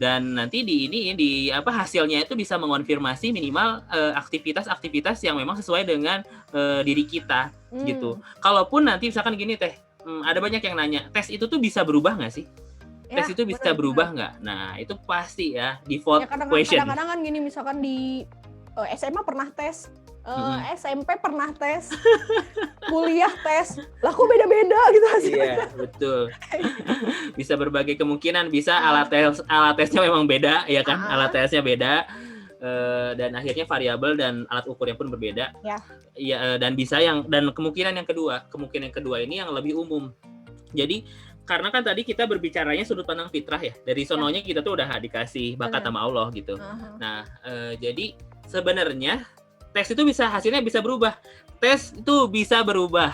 Dan nanti hasilnya itu bisa mengonfirmasi minimal aktivitas-aktivitas yang memang sesuai dengan diri kita gitu. Kalaupun nanti misalkan gini teh, ada banyak yang nanya, tes itu tuh bisa berubah nggak sih? Tes itu bisa berubah nggak? Nah, itu pasti ya default question. Kadang-kadang kan gini, misalkan di SMA pernah tes, SMP pernah tes, kuliah tes, lah kok beda-beda gitu hasilnya. Iya, betul. Bisa berbagai kemungkinan, bisa alat tesnya memang beda ya kan, alat tesnya beda, dan akhirnya variabel dan alat ukurnya pun berbeda. Ya, dan kemungkinan yang kedua ini yang lebih umum. Jadi karena kan tadi kita berbicaranya sudut pandang fitrah ya, dari sononya kita tuh udah dikasih bakat sama Allah gitu. Nah, jadi sebenarnya tes itu hasilnya bisa berubah. Tes itu bisa berubah.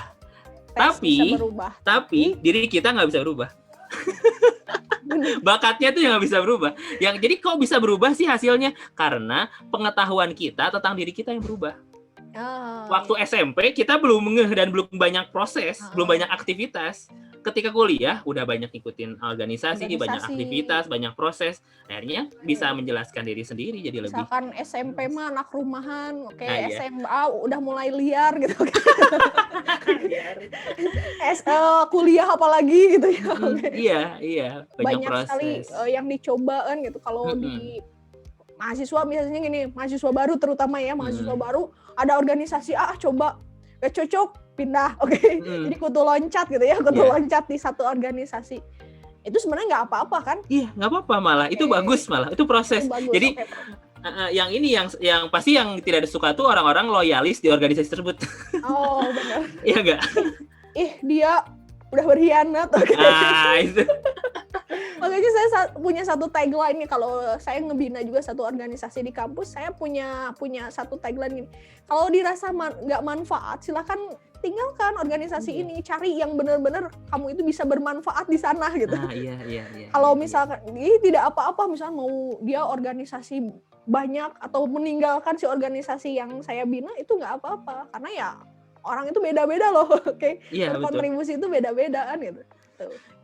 Tapi diri kita nggak bisa berubah. Bakatnya tuh yang nggak bisa berubah. Jadi kok bisa berubah sih hasilnya? Karena pengetahuan kita tentang diri kita yang berubah. Waktu SMP kita belum ngeh dan belum banyak proses, belum banyak aktivitas. Ketika kuliah udah banyak ikutin organisasi, banyak aktivitas, banyak proses, akhirnya bisa menjelaskan diri sendiri jadi lebih. Misalkan SMP mah anak rumahan, SMA udah mulai liar gitu. Kuliah apalagi gitu ya. Iya, banyak sekali yang dicoba kan gitu. Kalau di mahasiswa misalnya gini, mahasiswa baru terutama ya, mahasiswa baru ada organisasi coba gak cocok, pindah, jadi kutu loncat gitu ya, loncat di satu organisasi. Itu sebenarnya nggak apa-apa kan? Iya, nggak apa-apa malah. Itu bagus malah. Itu proses. Jadi Yang ini yang pasti yang tidak suka tuh orang-orang loyalis di organisasi tersebut. Oh, benar. Iya nggak? Dia udah berkhianat. Itu. Makanya saya punya satu tagline nih, kalau saya ngebina juga satu organisasi di kampus, saya punya satu tagline gini. Kalau dirasa nggak manfaat, silakan tinggalkan organisasi ini, cari yang benar-benar kamu itu bisa bermanfaat di sana gitu. Iya. Kalau misalkan ini tidak apa-apa, misalnya mau dia organisasi banyak atau meninggalkan si organisasi yang saya bina, itu nggak apa-apa, karena ya orang itu beda-beda loh, oke? Iya, Kontribusi itu beda-beda kan gitu.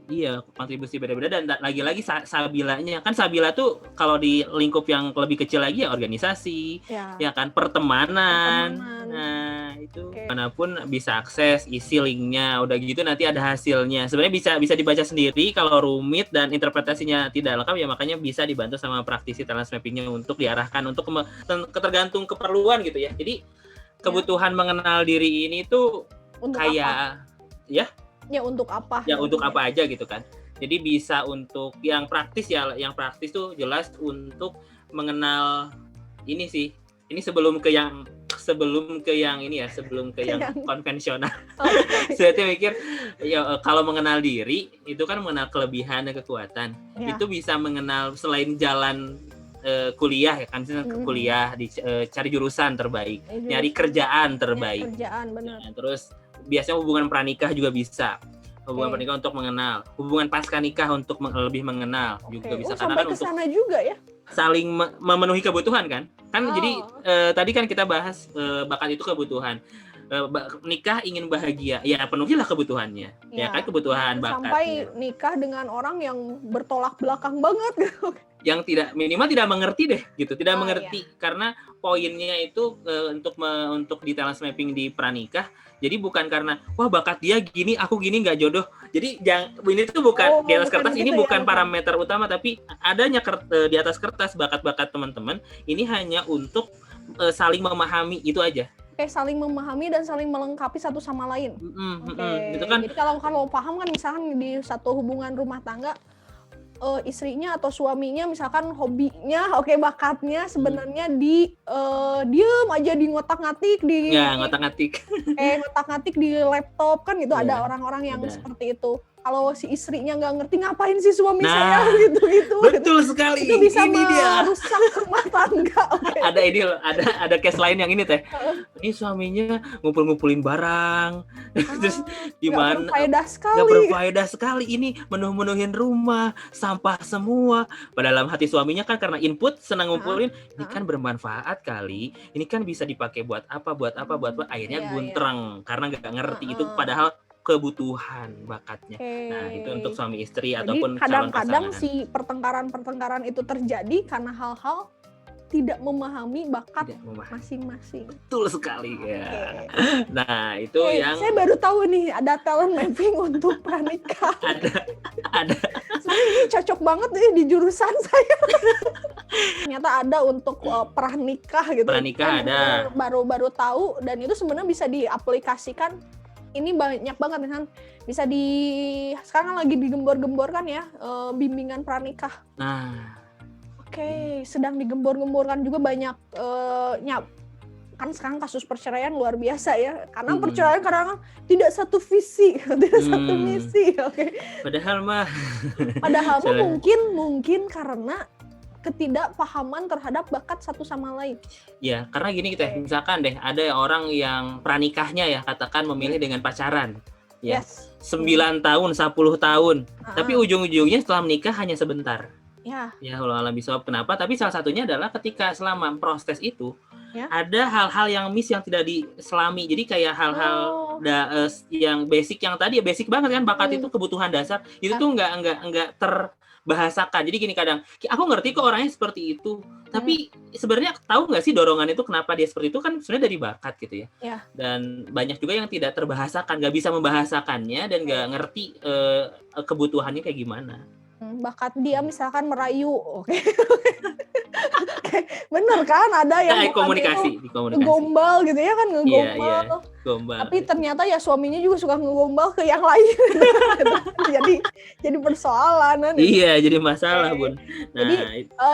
Iya, kontribusi beda-beda, dan lagi-lagi sabilanya kan, sabila tuh kalau di lingkup yang lebih kecil lagi ya organisasi, ya kan, pertemanan. Nah, itu manapun bisa akses, isi linknya, udah gitu nanti ada hasilnya. Sebenarnya bisa dibaca sendiri, kalau rumit dan interpretasinya tidak lengkap ya makanya bisa dibantu sama praktisi talent mappingnya untuk diarahkan untuk tergantung keperluan gitu ya. Jadi kebutuhan mengenal diri ini tuh untuk kayak apa? Ya untuk apa? Ya untuk apa aja gitu kan. Jadi bisa untuk yang praktis ya, yang praktis tuh jelas untuk mengenal ini sih. Ini sebelum ke yang ini ya, sebelum ke yang konvensional. Saya mikir ya kalau mengenal diri itu kan mengenal kelebihan dan kekuatan. Itu bisa mengenal selain jalan kuliah ya kan, kuliah cari jurusan terbaik, nyari kerjaan terbaik. Kerjaan, benar. Terus biasanya hubungan pranikah juga bisa. Hubungan pranikah untuk mengenal, hubungan pasca nikah untuk lebih mengenal juga bisa, karena kan untuk sana juga ya. Saling memenuhi kebutuhan kan. Jadi tadi kan kita bahas bakat itu kebutuhan. Nikah ingin bahagia, ya penuhilah kebutuhannya. Ya kan, kebutuhan bakatnya. Sampai nikah dengan orang yang bertolak belakang banget gitu. Yang minimal tidak mengerti deh gitu, tidak mengerti. Karena poinnya itu untuk di talent mapping di pranikah. Jadi bukan karena wah bakat dia gini, aku gini nggak jodoh. Jadi ini tuh bukan di atas kertas, ini bukan parameter utama, tapi adanya di atas kertas bakat-bakat teman-teman ini hanya untuk saling memahami, itu aja. Saling memahami dan saling melengkapi satu sama lain. Gitu kan. Jadi kalau paham kan, misalkan di satu hubungan rumah tangga, istrinya atau suaminya misalkan hobinya, bakatnya sebenarnya diem aja di ngotak-ngatik ngotak-ngatik di laptop kan gitu. Ada orang-orang yang seperti itu. Kalau si istrinya nggak ngerti, ngapain sih suami saya gitu. Betul sekali. Itu bisa merusak rumah tangga. Ada case lain yang ini teh. Ini suaminya ngumpulin barang, terus gimana? Nggak berfaedah sekali. Ini menuhin rumah, sampah semua. Padahal dalam hati suaminya kan karena input senang ngumpulin. Ini kan bermanfaat kali. Ini kan bisa dipakai buat apa. Akhirnya guntreng karena nggak ngerti itu. Padahal kebutuhan bakatnya. Nah, itu untuk suami istri. Jadi, ataupun calon pasangan. Kadang-kadang si pertengkaran itu terjadi karena hal-hal tidak memahami bakat masing-masing. Betul sekali ya. Nah, itu yang saya baru tahu nih ada talent mapping untuk pranikah. ada. Sebenarnya ini cocok banget nih di jurusan saya. Ternyata ada untuk pranikah gitu. Pranikah ada. Baru tahu, dan itu sebenarnya bisa diaplikasikan. Ini banyak banget kan, bisa sekarang lagi digembor-gemborkan ya, bimbingan pranikah. Sedang digembor-gemborkan juga banyak kan sekarang kasus perceraian luar biasa ya, karena perceraian kadang tidak satu visi, tidak satu misi. Padahal mungkin karena ketidakpahaman terhadap bakat satu sama lain. Ya, karena gini kita misalkan deh, ada orang yang pranikahnya ya katakan memilih dengan pacaran. Ya. 9 tahun, 10 tahun. Tapi ujung-ujungnya setelah menikah hanya sebentar. Ya, Allah alam bisawab. Kenapa? Tapi salah satunya adalah ketika selama proses itu ada hal-hal yang yang tidak diselami. Jadi kayak hal-hal yang basic, yang tadi ya basic banget kan, bakat itu kebutuhan dasar. Itu tuh enggak terbahasakan. Jadi gini, kadang aku ngerti kok orangnya seperti itu, tapi sebenarnya tahu nggak sih dorongan itu kenapa dia seperti itu, kan sebenarnya dari bakat gitu ya. Dan banyak juga yang tidak terbahasakan, nggak bisa membahasakannya dan nggak ngerti kebutuhannya kayak gimana. Bakat dia misalkan merayu, Bener kan, ada yang komunikasi ngegombal gitu ya kan, ngegombal. Iya, gombal. Tapi ternyata ya suaminya juga suka ngegombal ke yang lain. jadi persoalan kan. Iya, jadi masalah, Bun. Nah, jadi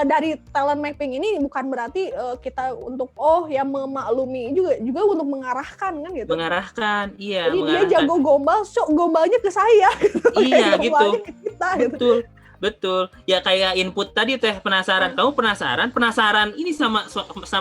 dari talent mapping ini bukan berarti kita untuk yang memaklumi, juga untuk mengarahkan kan gitu. Mengarahkan, iya. Jadi dia jago gombal, gombalnya ke saya. Iya gitu. Ke kita, gitu. Betul. Ya kayak input tadi Teh, penasaran. Kamu penasaran ini sama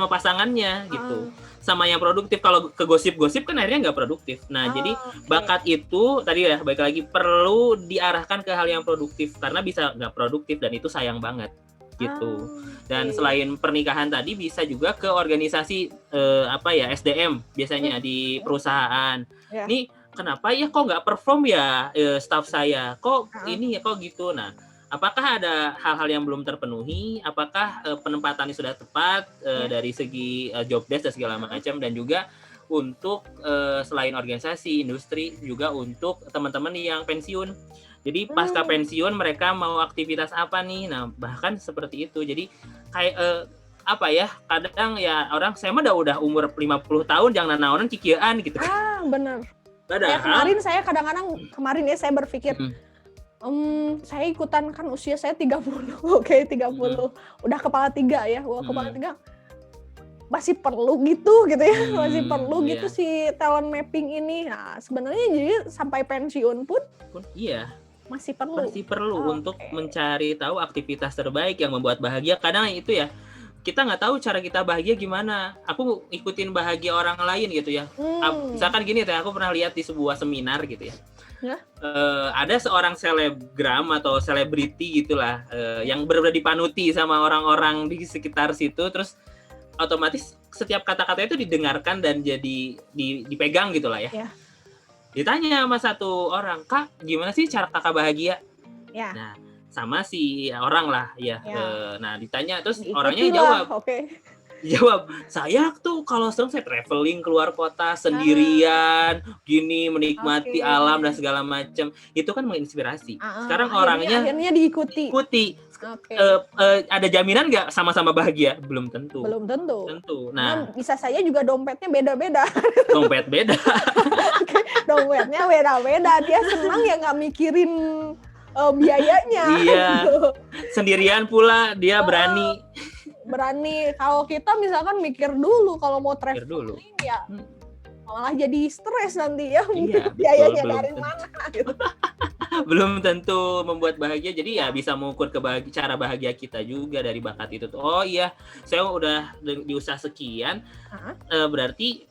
pasangannya gitu. Sama yang produktif. Kalau ke gosip-gosip kan akhirnya nggak produktif. Nah, jadi bakat itu tadi ya balik lagi perlu diarahkan ke hal yang produktif karena bisa nggak produktif dan itu sayang banget gitu. Dan selain pernikahan tadi bisa juga ke organisasi SDM biasanya di perusahaan. Nih kenapa ya kok nggak perform ya staff saya? Kok ini ya kok gitu. Nah, apakah ada hal-hal yang belum terpenuhi? Apakah penempatannya sudah tepat dari segi job desk dan segala macam, dan juga untuk selain organisasi, industri, juga untuk teman-teman yang pensiun. Jadi pasca pensiun mereka mau aktivitas apa nih? Nah, bahkan seperti itu. Jadi kayak kadang ya orang saya mah udah umur 50 tahun jangan naonan kikieuan gitu. Benar. Ya, saya kadang-kadang saya berpikir saya ikutan kan usia saya 30. 30. Udah kepala 3 ya. Kepala 3 masih perlu gitu ya. Masih perlu gitu si talent mapping ini. Nah, sebenarnya jadi sampai pensiun pun iya. Masih perlu untuk mencari tahu aktivitas terbaik yang membuat bahagia. Kadang itu ya, kita nggak tahu cara kita bahagia gimana. Aku ikutin bahagia orang lain gitu ya. Misalkan gini aku pernah lihat di sebuah seminar gitu ya. Ada seorang selebgram atau selebriti gitulah yang benar-benar dipanuti sama orang-orang di sekitar situ, terus otomatis setiap kata-kata itu didengarkan dan jadi dipegang gitulah ya. Ditanya sama satu orang, Kak, gimana sih cara kakak bahagia? Nah, sama si orang lah ya. Nah, ditanya terus orangnya jawab. Jawab, saya tuh kalau senang saya traveling keluar kota sendirian, gini menikmati alam dan segala macam. Itu kan menginspirasi. Sekarang orangnya akhirnya diikuti. Ada jaminan nggak sama-sama bahagia? Belum tentu. Nah, bisa saja juga dompetnya beda-beda. Dompet beda. Dompetnya beda-beda. Dia senang ya nggak mikirin biayanya. Iya. Sendirian pula dia berani. Kalau kita misalkan mikir dulu kalau mau traveling ya malah jadi stres nanti ya. Iya, biayanya dari mana gitu. Belum tentu membuat bahagia. Jadi ya bisa mengukur cara bahagia kita juga dari bakat itu. Oh iya, saya udah di usaha sekian, berarti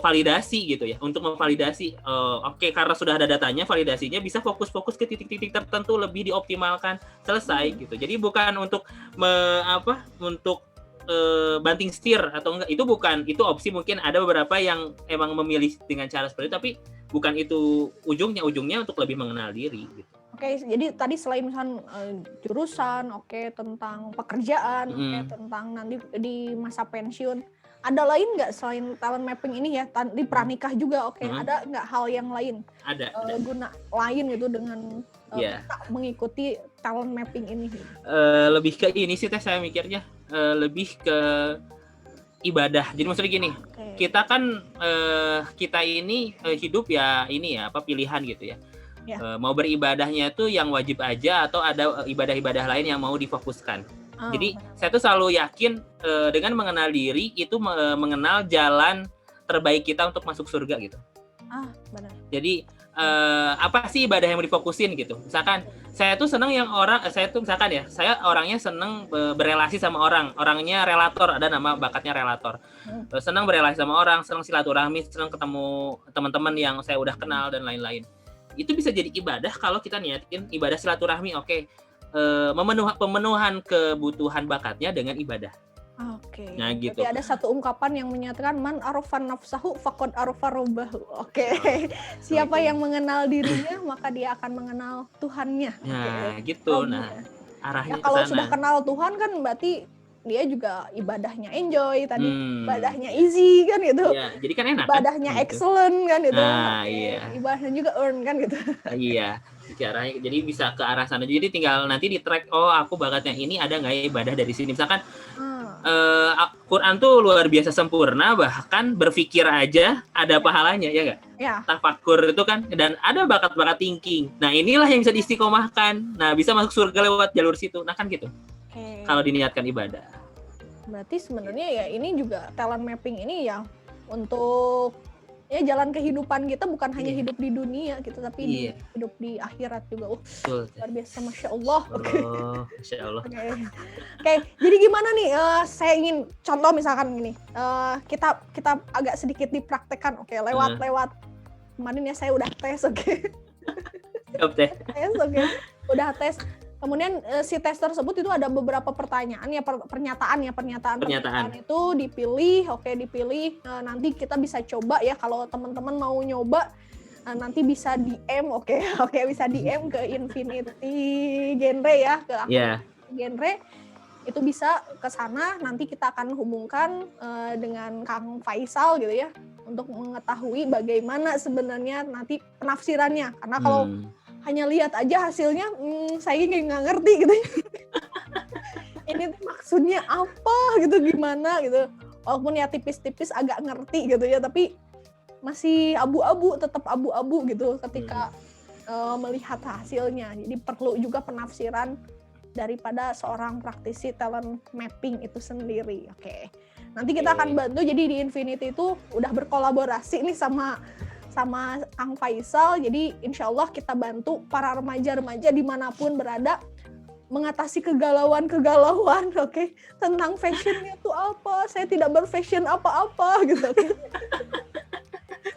validasi gitu ya, untuk memvalidasi karena sudah ada datanya, validasinya bisa fokus ke titik-titik tertentu lebih dioptimalkan, selesai gitu. Jadi bukan untuk banting setir atau enggak, itu opsi. Mungkin ada beberapa yang emang memilih dengan cara seperti itu, tapi bukan itu ujungnya untuk lebih mengenal diri gitu. Jadi tadi selain misalnya jurusan, tentang pekerjaan, tentang nanti di masa pensiun, ada lain nggak selain talent mapping ini ya, di pranikah juga ada nggak hal yang lain? Ada. Guna lain gitu dengan kita mengikuti talent mapping ini? Lebih ke ini sih saya mikirnya, lebih ke ibadah. Jadi maksudnya gini, kita kan kita ini hidup ya ini ya pilihan gitu ya. Mau beribadahnya itu yang wajib aja atau ada ibadah-ibadah lain yang mau difokuskan. Jadi saya tuh selalu yakin dengan mengenal diri itu mengenal jalan terbaik kita untuk masuk surga gitu. Benar. Jadi apa sih ibadah yang mau difokusin gitu. Misalkan saya tuh seneng saya orangnya seneng berelasi sama orang. Orangnya relator, ada nama bakatnya relator. Seneng berelasi sama orang, seneng silaturahmi, seneng ketemu teman-teman yang saya udah kenal dan lain-lain. Itu bisa jadi ibadah kalau kita niatin ibadah silaturahmi, pemenuhan kebutuhan bakatnya dengan ibadah. Nah, gitu. Jadi ada satu ungkapan yang menyatakan man arafan nafsahu faqad arafa rabbahu. Siapa yang mengenal dirinya maka dia akan mengenal Tuhannya. Nah, gitu. Nah, arahnya kalau sudah kenal Tuhan kan berarti dia juga ibadahnya enjoy tadi, ibadahnya easy kan gitu. Iya, jadi kan enak. Ibadahnya kan? Excellent kan gitu. Nah, iya. Ibadahnya juga earn kan gitu. Iya. arahnya. Jadi bisa ke arah sana. Jadi tinggal nanti di track, oh aku bakatnya ini, ada nggak ya ibadah dari sini. Misalkan Quran tuh luar biasa sempurna, bahkan berpikir aja ada pahalanya, ya nggak? Ya. Tafakur itu kan, dan ada bakat-bakat thinking. Nah inilah yang bisa diistiqomahkan. Nah bisa masuk surga lewat jalur situ. Nah kan gitu. Kalau diniatkan ibadah. Berarti sebenarnya ya ini juga talent mapping ini ya untuk ya jalan kehidupan kita, bukan hanya hidup di dunia gitu, tapi hidup di akhirat juga. Luar biasa, Masya Allah. Masya Allah. Oke, jadi gimana nih? Saya ingin contoh misalkan gini, kita agak sedikit dipraktekkan, lewat kemarin ya saya udah tes, udah tes. Kemudian si tes tersebut itu ada beberapa pertanyaan ya, pernyataan itu dipilih, nanti kita bisa coba ya, kalau teman-teman mau nyoba nanti bisa DM, bisa DM ke Infinity Genre ya, ke akun Genre, itu bisa ke sana, nanti kita akan hubungkan dengan Kang Faisal gitu ya, untuk mengetahui bagaimana sebenarnya nanti penafsirannya, karena kalau hanya lihat aja hasilnya, saya nggak ngerti gitu. Ini tuh maksudnya apa gitu, gimana gitu. Walaupun ya tipis-tipis agak ngerti gitu ya, tapi masih abu-abu, tetap abu-abu gitu ketika melihat hasilnya. Jadi perlu juga penafsiran daripada seorang praktisi talent mapping itu sendiri. Nanti kita akan bantu, jadi di Infinity itu udah berkolaborasi nih sama Kang Faisal, jadi insya Allah kita bantu para remaja-remaja dimanapun berada mengatasi kegalauan, tentang fashionnya itu apa, saya tidak berfashion apa-apa gitu.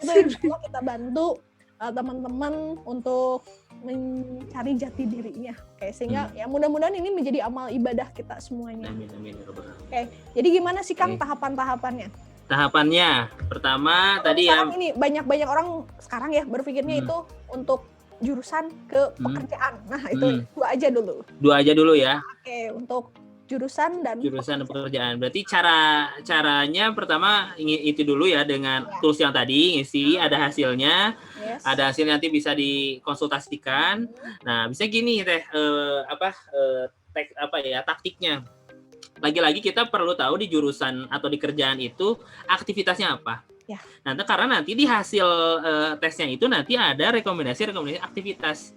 Itu insya Allah kita bantu teman-teman untuk mencari jati dirinya, sehingga ya mudah-mudahan ini menjadi amal ibadah kita semuanya. Amin. Jadi gimana sih Kang tahapan-tahapannya? Tahapannya pertama tadi ya, ini banyak orang sekarang ya berpikirnya itu untuk jurusan ke pekerjaan. Nah itu dua aja dulu ya. Untuk jurusan dan pekerjaan. Berarti caranya pertama itu dulu ya, dengan tools yang tadi ngisi, ada hasilnya, ada hasil nanti bisa dikonsultasikan. Nah bisa gini taktiknya. Lagi-lagi kita perlu tahu di jurusan atau di kerjaan itu aktivitasnya apa. Nah, karena nanti di hasil tesnya itu nanti ada rekomendasi aktivitas.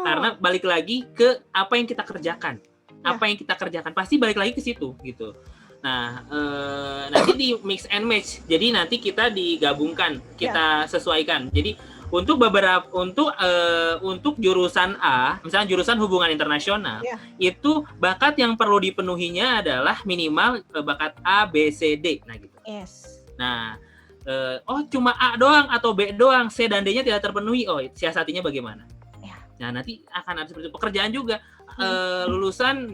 Karena balik lagi ke apa yang kita kerjakan. Apa yang kita kerjakan pasti balik lagi ke situ gitu. Nah, nanti di mix and match. Jadi nanti kita digabungkan, kita sesuaikan. Jadi untuk jurusan A, misalnya jurusan hubungan internasional, itu bakat yang perlu dipenuhinya adalah minimal bakat A, B, C, D. Nah gitu. Nah, cuma A doang atau B doang, C dan D-nya tidak terpenuhi. Siasatinya bagaimana? Nah, nanti akan ada seperti pekerjaan juga. Lulusan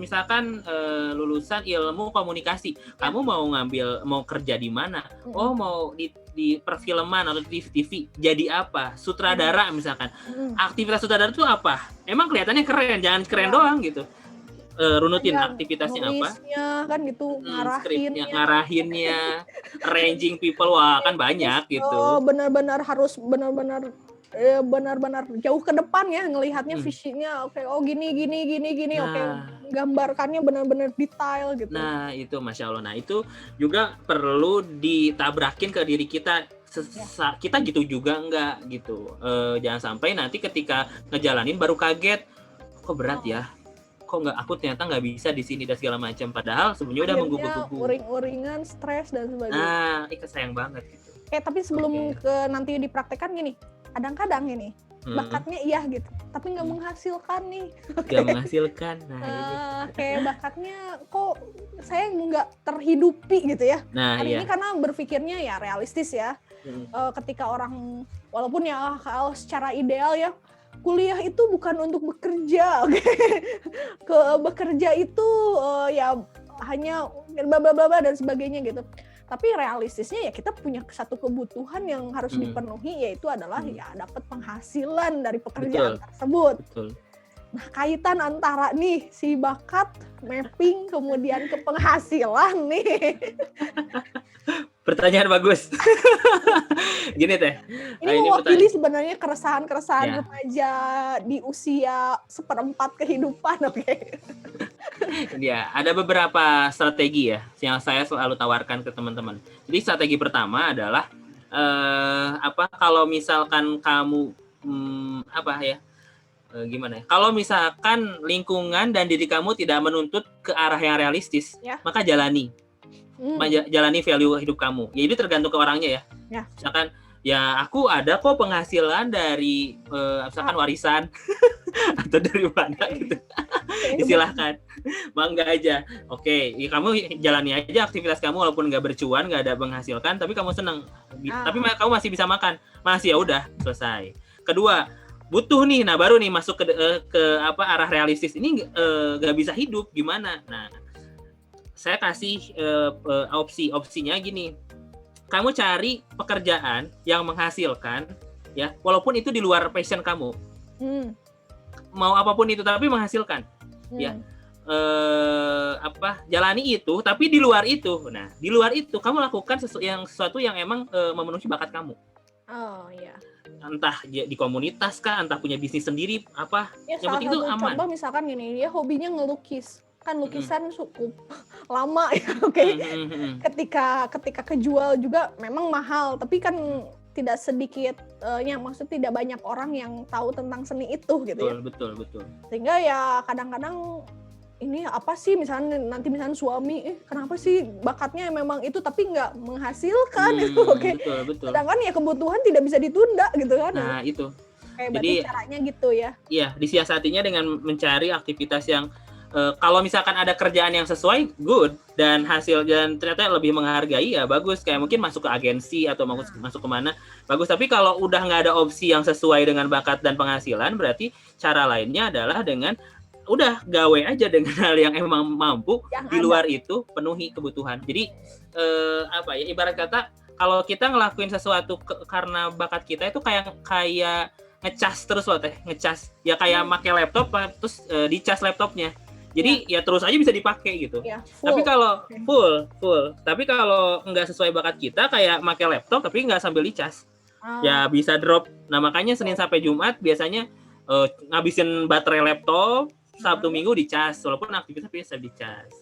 lulusan ilmu komunikasi, kamu mau kerja di mana? Mau di perfilman atau di TV, jadi apa? Sutradara misalkan. Aktivitas sutradara itu apa? Emang kelihatannya keren, jangan keren doang gitu. Runutin aktivitasnya apa? Kan gitu, ngarahinnya, arranging people, kan banyak gitu. Benar-benar harus benar-benar jauh ke depan ya ngelihatnya, visinya gini, gambarkannya benar-benar detail gitu. Nah itu Masya Allah. Nah itu juga perlu ditabrakin ke diri kita, kita gitu juga enggak gitu. Jangan sampai nanti ketika ngejalanin baru kaget, kok berat ya, kok aku ternyata nggak bisa di sini dan segala macam, padahal sebenarnya udah menggubu-gubu, uring-uringan, stres dan sebagainya. Nah ini sayang banget gitu. Tapi sebelum nanti dipraktekkan gini, kadang-kadang ini bakatnya gitu, tapi nggak menghasilkan nih. Nggak menghasilkan. Bakatnya kok saya nggak terhidupi gitu ya. Ini karena berpikirnya ya realistis ya. Ketika orang, walaupun ya kalau secara ideal ya, kuliah itu bukan untuk bekerja. Bekerja itu ya hanya bla bla bla dan sebagainya gitu. Tapi realistisnya ya kita punya satu kebutuhan yang harus dipenuhi, yaitu adalah ya dapat penghasilan dari pekerjaan tersebut. Nah, kaitan antara nih si bakat mapping kemudian ke penghasilan nih. Pertanyaan bagus. Gini teh. Ini mewakili sebenarnya keresahan-keresahan remaja di usia 1/4 kehidupan, oke. Ya, ada beberapa strategi ya yang saya selalu tawarkan ke teman-teman. Jadi strategi pertama adalah kalau misalkan kamu gimana ya? Kalau misalkan lingkungan dan diri kamu tidak menuntut ke arah yang realistis, maka jalani value hidup kamu. Ya itu tergantung ke orangnya ya. Misalkan ya aku ada kok penghasilan dari misalkan warisan atau dari mana gitu. Silahkan, bangga aja. Oke, ya kamu jalani aja aktivitas kamu walaupun nggak bercuan, nggak ada menghasilkan, tapi kamu seneng. Tapi kamu masih bisa makan, masih ya udah selesai. Kedua, butuh nih, nah baru nih masuk ke arah realistis. Ini nggak bisa hidup gimana? Nah, saya kasih opsinya gini. Kamu cari pekerjaan yang menghasilkan, ya, walaupun itu di luar passion kamu. Mau apapun itu, tapi menghasilkan, ya. Jalani itu, tapi di luar itu. Nah, di luar itu kamu lakukan sesuatu yang emang memenuhi bakat kamu. Oh iya. Entah di komunitas kah, entah punya bisnis sendiri apa. Ya, yang penting itu aman. Contoh misalkan gini, dia hobinya ngelukis. Kan lukisan cukup lama ya, oke. Ketika kejual juga memang mahal, tapi kan tidak sedikit maksudnya tidak banyak orang yang tahu tentang seni itu gitu ya. Betul. Sehingga ya kadang-kadang ini apa sih misalnya suami kenapa sih bakatnya memang itu tapi nggak menghasilkan itu, oke. Betul. Sedangkan ya kebutuhan tidak bisa ditunda gitu kan. Nah, itu. Jadi caranya gitu ya. Iya, disiasatinya dengan mencari aktivitas yang kalau misalkan ada kerjaan yang sesuai, good, dan ternyata lebih menghargai, ya bagus. Kayak mungkin masuk ke agensi atau masuk kemana, bagus. Tapi kalau udah nggak ada opsi yang sesuai dengan bakat dan penghasilan, berarti cara lainnya adalah dengan udah gawe aja dengan hal yang emang mampu yang di luar itu penuhi kebutuhan. Jadi ibarat kata kalau kita ngelakuin sesuatu karena bakat kita itu kayak ngecas terus loh teh, ngecas ya kayak pakai laptop terus dicas laptopnya. Jadi ya terus aja bisa dipakai gitu. Ya, tapi kalau full. Tapi kalau nggak sesuai bakat kita kayak pakai laptop tapi nggak sambil dicas. Ya bisa drop. Nah, makanya Senin sampai Jumat biasanya ngabisin baterai laptop, Sabtu Minggu dicas walaupun aktivitas bisa dicas.